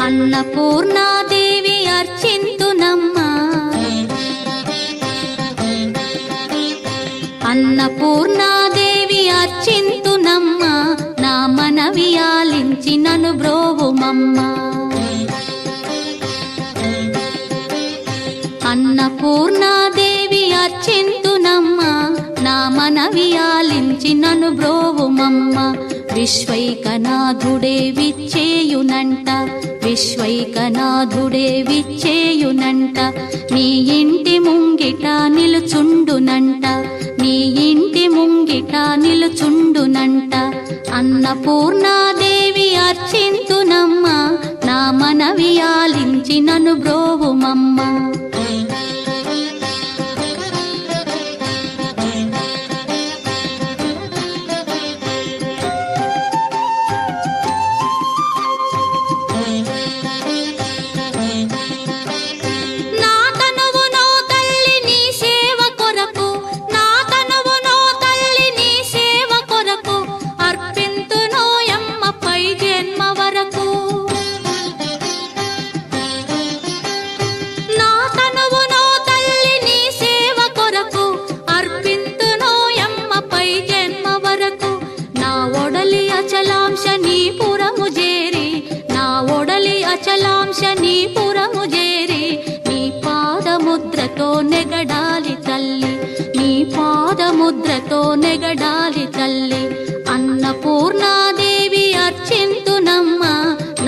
అన్నపూర్ణాదేవి అర్చింతునమ్మా, అన్నపూర్ణాదేవి అర్చింతునమ్మా, నా మనవి ఆలించి నన్ను బ్రోవుమమ్మా. అన్నపూర్ణాదేవి అర్చింతునమ్మా, నా మనవి ఆలించి నన్ను బ్రోవుమమ్మా. విశ్వైకనాథుడే విచ్చేయునంట, విశ్వైకనాథుడే విచ్చేయునంట, నీ ఇంటి ముంగిట నిలుచుండునంట, నీ ఇంటి ముంగిట నిలుచుండునంట. అన్నపూర్ణాదేవి అర్చింతునమ్మా, నా మనవి ఆలించి నన్ను బ్రోవుమమ్మా. అచలాంశ నీ పురము చేరి, నీ పాదముద్రతో నెగడాలి తల్లి, నీ పాదముద్రతో నెగడాలి తల్లి. అన్నపూర్ణాదేవి అర్చింతునమ్మా,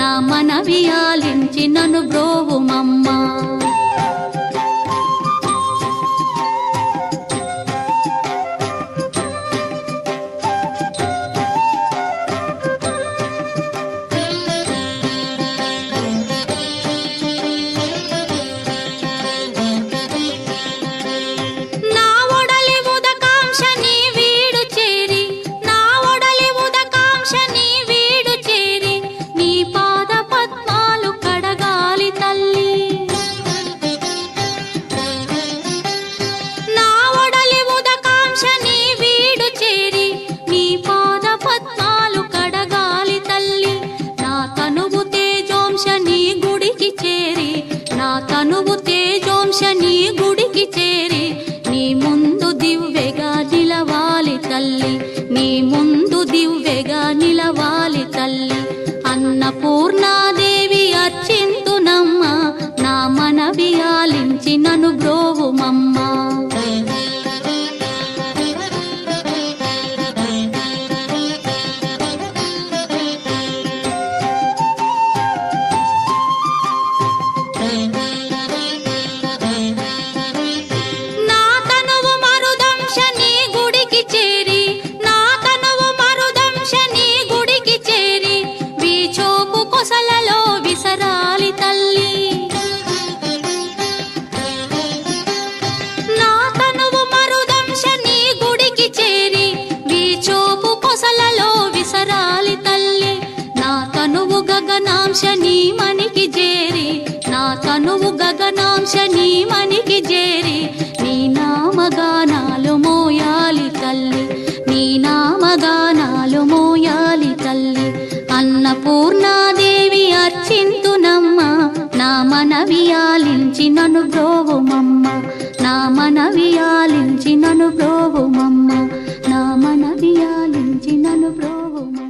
నా మనవి ఆలించి నన్ను బ్రోవుమమ్మా. తనువు తేజోంశ నీ గుడికి చేరి, నీ ముందు దివ్వెగా నిలవాలి తల్లి, నీ ముందు దివ్వెగా నిలవాలి తల్లి. అన్నపూర్ణాదేవి అర్చింతునమ్మా, నా మనవి ఆలించి నన్ను బ్రోవుమమ్మా. గగనాంశ నీ మనికి చేరి, నా తనువు గగనాంశ నీ మనికి చేరి, నీ నామగానాలు మోయాలి తల్లి, నీ నామగానాలు మోయాలి తల్లి. అన్నపూర్ణాదేవి అర్చింతునమ్మా, నా మనవి ఆలించి నన్ను బ్రోవుమమ్మా, నా మనవి ఆలించి నన్ను బ్రోవుమమ్మా, నా మనవి ఆలించి నన్ను బ్రోవుమమ్మా.